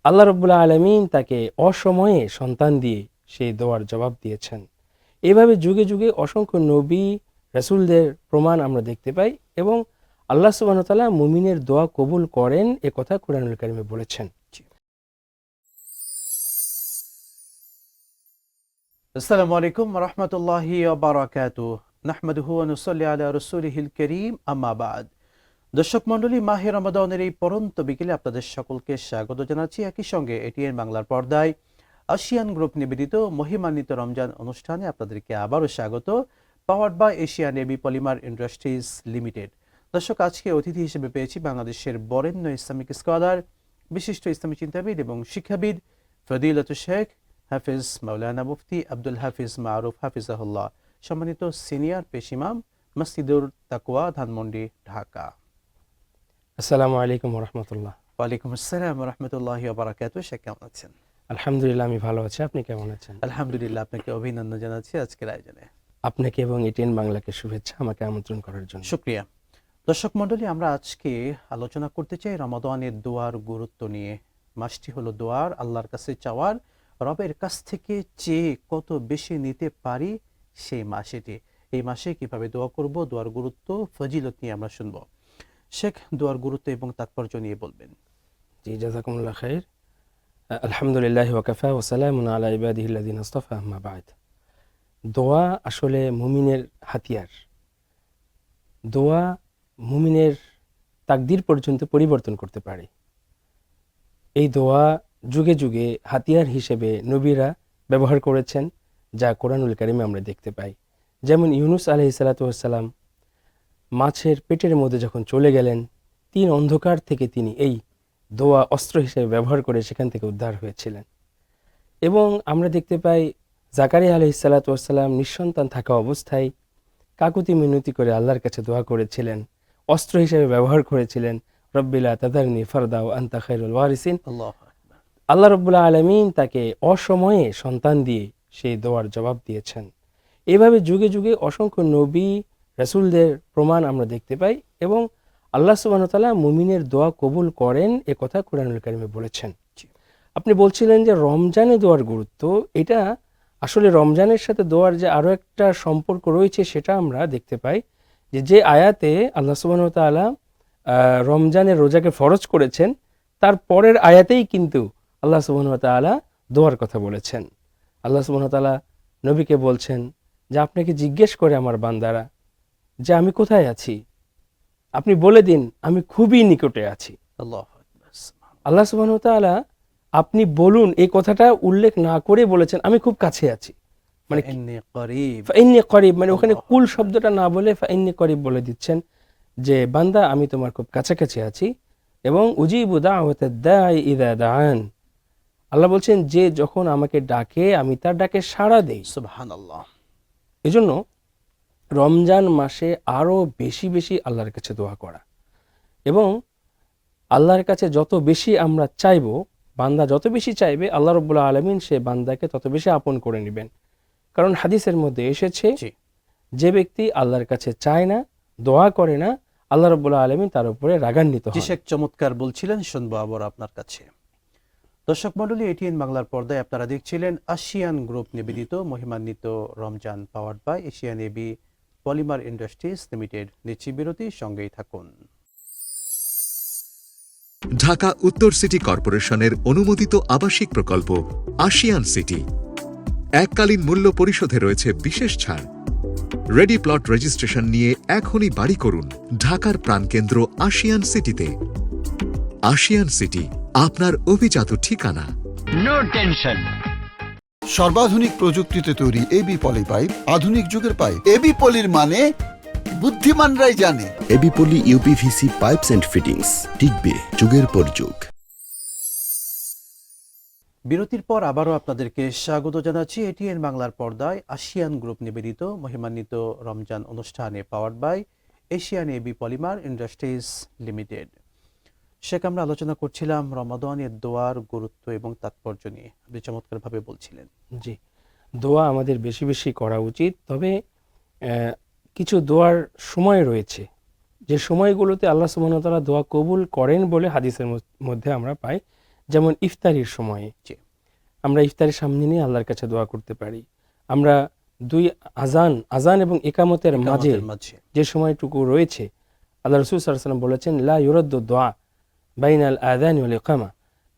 আল্লাহ রাব্বুল আলামিন তাকে অসময়ে সন্তান দিয়ে সেই দোয়ার জবাব দিয়েছেন। এভাবে যুগে যুগে অসংখ্য নবী রাসূলদের প্রমাণ আমরা দেখতে পাই এবং আল্লাহ সুবহানাহু ওয়া তাআলা মুমিনের দোয়া কবুল করেন এ কথা কুরআনুল কারীমে বলেছেন। আসসালামু আলাইকুম ওয়া রাহমাতুল্লাহি ওয়া বারাকাতুহু। নাহমাদুহু ওয়া নুসাল্লি আলা রাসূলিহিল কারীম, আম্মা বাদ। দর্শক মণ্ডলী, মাহে রমাদানের এই পরন্ত বিকেলে আপনাদের সকলকে স্বাগত জানাচ্ছি। একই সঙ্গে এটিএন বাংলার পর্দায় আসিয়ান গ্রুপ নিবেদিত মহিমান্বিত রমজান অনুষ্ঠানে আপনাদেরকে আবারও স্বাগত, powered by Asian AB polymer industries limited. দর্শক, আজকে অতিথি হিসেবে পেয়েছি বাংলাদেশের বরেণ্য ইসলামিক স্কলার, বিশিষ্ট ইসলামী চিন্তাবিদ এবং শিক্ষাবিদ ফদিলাতুল শেখ হাফিজ মাওলানা মুফতি আব্দুল হাফিজ মারুফ হাফিজাহুল্লাহ, সম্মানিত সিনিয়র পেশ ইমাম, মসজিদুর তাকওয়া, ধানমন্ডি, ঢাকা। আসসালামু আলাইকুম ওয়া রাহমাতুল্লাহ। ওয়ালাইকুম আসসালাম ওয়া রাহমাতুল্লাহি ওয়া বারাকাতুহু। শেখ, কেমন আছেন? আলহামদুলিল্লাহ, আমি ভালো আছি। আপনি কেমন আছেন? আলহামদুলিল্লাহ, আপনাকে অভিনন্দন জানাচ্ছি আজকের আয়োজনে। আপনাকে এবং এটিএন বাংলাকে শুভেচ্ছা আমাকে আমন্ত্রণ করার জন্য। শুকরিয়া। দর্শক মণ্ডলী, আমরা আজকে আলোচনা করতে চাই রমাদানের দোয়ার গুরুত্ব নিয়ে। মাসটি হলো দোয়ার, আল্লাহর কাছে চাওয়ার, রবের কাছ থেকে চেয়ে কত বেশি নিতে পারি সেই মাস এটি। এই মাসে কিভাবে দোয়া করব, দোয়ার গুরুত্ব, ফজিলত নিয়ে আমরা শুনব। শেখ, দোয়ার গুরুত্ব এবং তাৎপর্য নিয়ে বলবেন। জি, জাযাকুমুল্লাহ খাইর। আলহামদুলিল্লাহি ওয়া কাফা ওয়া সালামুন আলা ইবাদিহিল্লাযিনা ইসতাফা, আম্মা বা'দ। দোয়া আসলে মুমিনের হাতিয়ার। দোয়া মুমিনের তাকদীর পর্যন্ত পরিবর্তন করতে পারে। এই দোয়া যুগে যুগে হাতিয়ার হিসেবে নবীরা ব্যবহার করেছেন, যা কোরআনুল কারীমে আমরা দেখতে পাই। যেমন ইউনুস আলাইহিস সালাতু ওয়াস সালাম মাছের পেটের মধ্যে যখন চলে গেলেন, 3 অন্ধকার থেকে তিনি এই দোয়া অস্ত্র হিসেবে ব্যবহার করে সেখান থেকে উদ্ধার হয়েছিলেন। এবং আমরা দেখতে পাই জাকারিয়া আলাইহিস সালাতু ওয়াস সালাম নিঃসন্তান থাকা অবস্থায় কাকুতি মিনতি করে আল্লাহর কাছে দোয়া করেছিলেন, অস্ত্র হিসেবে ব্যবহার করেছিলেন, রব্বি লা তাযারনি ফারদা ওয়া আনতা খায়রুল ওয়ারিসিন। আল্লাহু আকবার। আল্লাহ রাব্বুল আলামিন তাকে অসময়ে সন্তান দিয়ে সেই দোয়ার জবাব দিয়েছেন। এভাবে যুগে যুগে অসংখ্য নবী রাসূলদের প্রমাণ আমরা দেখতে পাই এবং আল্লাহ সুবহানাহু ওয়া তাআলা মুমিনের দোয়া কবুল করেন এ কথা কুরআনুল কারীমে বলেছেন। আপনি বলছিলেন যে রমজানে দোয়ার গুরুত্ব, এটা আসলে রমজানের সাথে দোয়ার যে আরো একটা সম্পর্ক রয়েছে সেটা আমরা দেখতে পাই যে আয়াতে আল্লাহ সুবহানাহু ওয়া তাআলা রমজানের রোজাকে ফরজ করেছেন, তার পরের আয়াতেই কিন্তু আল্লাহ সুবহানাহু ওয়া তাআলা দোয়ার কথা বলেছেন। আল্লাহ সুবহানাহু ওয়া তাআলা নবীকে বলছেন যে আপনাকে জিজ্ঞেস করে আমার বান্দারা যে আমি কোথায় আছি, আপনি বলে দিন আমি খুবই নিকটে আছি। আল্লাহু আকবার। আল্লাহ সুবহানাহু ওয়া তাআলা আপনি বলুন এই কথাটা উল্লেখ না করে বলেছেন আমি খুব কাছে আছি, মানে ইন্নী করিব। ফাইন্নী করিব, মানে ওখানে কুল শব্দটা না বলে ফাইন্নী করিব বলে দিচ্ছেন যে বান্দা আমি তোমার খুব কাছাকাছি আছি। এবং উজিবু দাওয়াতাদ দাঈ ইযা দাআন, আল্লাহ বলছেন যে যখন আমাকে ডাকে আমি তার ডাকে সাড়া দেই। সুবহানাল্লাহ। এজন্য রমজান মাসে আরো বেশি বেশি আল্লাহর কাছে দোয়া করা এবং আল্লাহর কাছে যত বেশি আমরা চাইবো, বান্দা যত বেশি চাইবে, আল্লাহ রাব্বুল আলামিন সে বান্দাকে তত বেশি আপন করে নেবেন। কারণ হাদিসের মধ্যে এসেছে যে ব্যক্তি আল্লাহর কাছে চায় না, দোয়া করে না, আল্লাহ রাব্বুল আলামিন তার উপরে রাগান্বিত হন। শেখ চমৎকার বলছিলেন, শুনবো আবার আপনার কাছে। দর্শক মণ্ডলী, এটিএন বাংলার পর্দায় আপনারা দেখছিলেন আসিয়ান গ্রুপ নিবেদিত মহিমান্বিত রমজান, powered by Asian AB polymer industries limited. নিচ্ছি বিরতি, সঙ্গেই থাকুন। ঢাকা উত্তর সিটি কর্পোরেশনের অনুমোদিত আবাসিক প্রকল্প আশিয়ান সিটি। এককালীন মূল্য পরিশোধে রয়েছে বিশেষ ছাড়। রেডি প্লট রেজিস্ট্রেশন নিয়ে এখনই বাড়ি করুন ঢাকার প্রাণকেন্দ্র আশিয়ান সিটিতে। আশিয়ান সিটি, আপনার অভিজাত ঠিকানা। No tension. সর্বাধুনিক প্রযুক্তিতে তৈরি এবি পলি পাইপ, আধুনিক যুগের পাইপ। এবি পলির মানে বুদ্ধিমানরাই জানে। AB poly UPVC pipes and fittings, টিকবে যুগের পর যুগ। বিরতির পর আবারও আপনাদেরকে স্বাগত জানাচ্ছি এটিএন বাংলার পর্দায় আসিয়ান গ্রুপ নিবেদিত মহিমান্বিত রমজান অনুষ্ঠানে, powered by Asian AB polymer industries limited. Sheikh, আমরা আলোচনা করছিলাম রমাদানের দোয়ার গুরুত্ব এবং তাৎপর্য নিয়ে। আপনি চমৎকারভাবে বলছিলেন। জি, দোয়া আমাদের বেশি বেশি করা উচিত, তবে কিছু দোয়ার সময় রয়েছে যে সময়গুলোতে আল্লাহ সুবহানাহু ওয়া তাআলা দোয়া কবুল করেন বলে হাদিসের মধ্যে আমরা পাই। যেমন ইফতারির সময়ে জি। আমরা ইফতারের সামনে নিয়ে আল্লাহর কাছে দোয়া করতে পারি। আমরা দুই আজান এবং ইকামতের মাঝে ইকামতের মাঝে যে সময়টুকু রয়েছে, আল্লাহ রাসূল সাল্লাল্লাহু আলাইহি ওয়াসাল্লাম বলেছেন লা ইউরাদ্দু দুআ বাইনাল আযানি ওয়াল ইকামা,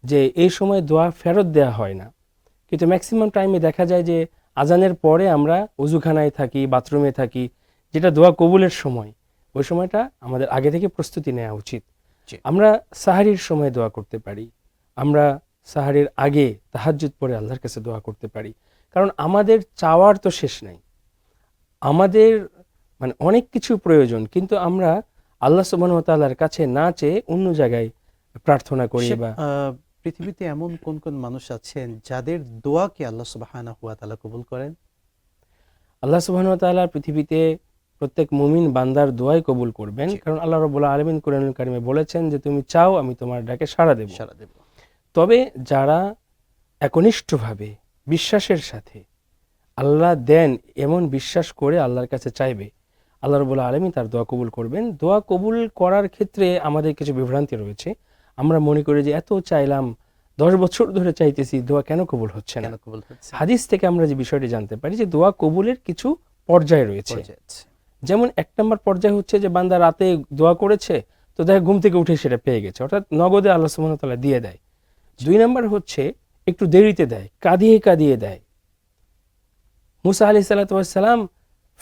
যে এই সময় দোয়া ফেরত দেয়া হয় না। কিন্তু ম্যাক্সিমাম টাইমে দেখা যায় যে আজানের পরে আমরা ওযুখানায় থাকি, বাথরুমে থাকি, যেটা দোয়া কবুলের সময়, ওই সময়টা আমাদের আগে থেকে প্রস্তুতি নেওয়া উচিত। জি। আমরা সাহারির সময় দোয়া করতে পারি, আমরা সাহারির আগে তাহাজ্জুদ পড়ে আল্লাহর কাছে দোয়া করতে পারি। কারণ আমাদের চাওয়ার তো শেষ নাই, আমাদের মানে অনেক কিছু প্রয়োজন, কিন্তু আমরা আল্লাহ সুবহানাহু ওয়া তাআলার কাছে না চেয়ে অন্য জায়গায় প্রার্থনা করি। সে- বা পৃথিবীতে এমন কোন কোন মানুষ আছেন যাদের দোয়াকে আল্লাহ সুবহানাহু ওয়া তাআলা কবুল করেন? আল্লাহ সুবহানাহু ওয়া তাআলা পৃথিবীতে প্রত্যেক মুমিন বান্দার দোয়াই কবুল করবেন, জি। কারণ আল্লাহ রাব্বুল আলামিন কোরআনুল কারিমে বলেছেন যে তুমি চাও আমি তোমার ডাকে সাড়া দেব। সারা দেব। তবে যারা একনিষ্ঠভাবে বিশ্বাসের সাথে আল্লাহ দেন এমন বিশ্বাস করে আল্লাহর কাছে চাইবে, আল্লাহ রাব্বুল আলামিন তার দোয়া কবুল করবেন। দোয়া কবুল করার ক্ষেত্রে আমাদের কিছু বিভ্রান্তি রয়েছে। আমরা মনে করি যে এত চাইলাম, 10 বছর ধরে চাইতেছি, দোয়া কেন কবুল হচ্ছে না? কেন কবুল হচ্ছে? হাদিস থেকে আমরা যে বিষয়টি জানতে পারি যে দোয়া কবুলের কিছু পর্যায় রয়েছে। পর্যায়ে আছে। যেমন 1 নম্বর পর্যায় হচ্ছে যে বান্দা রাতে দোয়া করেছে, তো দেখা ঘুম থেকে উঠে সেটা পেয়ে গেছে, অর্থাৎ নগদে আল্লাহ সুবহানাহু ওয়া তাআলা দিয়ে দেয়। 2 নম্বর হচ্ছে একটু দেরিতে দেয়, কাঁদিয়ে কাঁদিয়ে দেয়। মুসা আলাইহিস সালাতু ওয়াস সালাম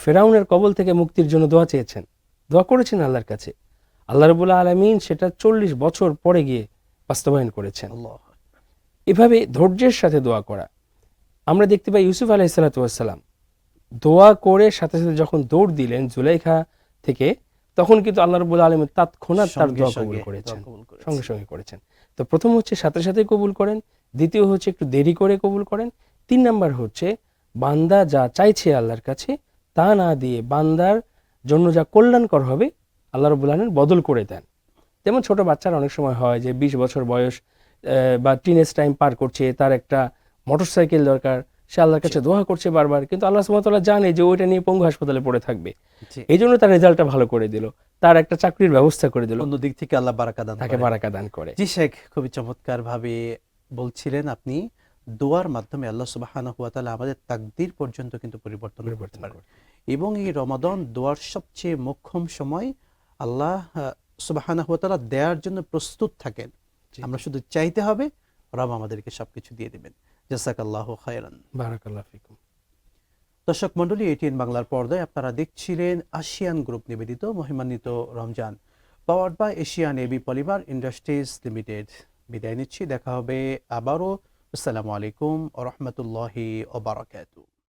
ফেরাউনের কবল থেকে মুক্তির জন্য দোয়া চেয়েছেন, দোয়া করেছেন আল্লাহর কাছে, আল্লাহ রাব্বুল আলামিন সেটা 40 বছর পরে গিয়ে বাস্তবায়ন করেছেন। আল্লাহ। এভাবে ধৈর্যের সাথে দোয়া করা। আমরা দেখতে পাই ইউসুফ আলাইহিস সালাতু ওয়াস সালাম দোয়া করে সাথে সাথে যখন দৌড় দিলেন জুলাইখা থেকে, তখন কিন্তু আল্লাহ রাব্বুল আলামিন তৎক্ষণাৎ তার সঙ্গে দোয়া সঙ্গে কবুল দোয়া করেছেন, কবুল করেছেন। সঙ্গে সঙ্গে করেছেন। তো প্রথম হচ্ছে সাথে সাথে কবুল করেন, দ্বিতীয় হচ্ছে একটু দেরি করে কবুল করেন, 3 নাম্বার হচ্ছে বান্দা যা চাইছে আল্লাহর কাছে তা না দিয়ে বান্দার জন্য যা কল্যাণকর হবে আল্লাহ রাব্বুল আলামিন বদল করে দেন। যেমন ছোট বাচ্চারা অনেক সময় হয় যে 20 বছর বয়স বা টিনেজ টাইম পার করছে, তার একটা মোটরসাইকেল দরকার, সে আল্লাহর কাছে দোয়া করছে বারবার, কিন্তু আল্লাহ সুবহানাহু ওয়া তাআলা জানে যে ওইটা নিয়ে পঙ্গু হাসপাতালে পড়ে থাকবে, জি। এই জন্য তার রেজাল্টটা ভালো করে দিল, তার একটা চাকরির ব্যবস্থা করে দিল, অন্য দিক থেকে আল্লাহ বারাকা দান তাকে করেন। বারাকা দান করে। জি শেখ, খুবই চমৎকার ভাবে বলছিলেন আপনি। দোয়ার মাধ্যমে আল্লাহ সুবহানাহু ওয়া তাআলা আমাদের তাকদীর পর্যন্ত কিন্তু পরিবর্তন করতে পারেন। এবং এই রমাদান দোয়ার সবচেয়ে মোক্ষম সময়। আল্লাহ সুবহানাহু ওয়া তাআলা দেওয়ার জন্য প্রস্তুত থাকেন, জি। আমরা শুধু চাইতে হবে, রব আমাদেরকে সবকিছু দিয়ে দিবেন। জাযাকাল্লাহু খায়রান। বারাকাল্লাহু ফিকুম। দর্শক মণ্ডলী, এটিএন বাংলার পর্দায় আপনারা দেখছিলেন আসিয়ান গ্রুপ নিবেদিত মহিমান্বিত রমজান, powered by Asian AB polymer industries limited. বিদায় নিচ্ছি, দেখা হবে আবারও। আসসালামু আলাইকুম ওয়া রাহমাতুল্লাহি ওয়া বারাকাতুহু।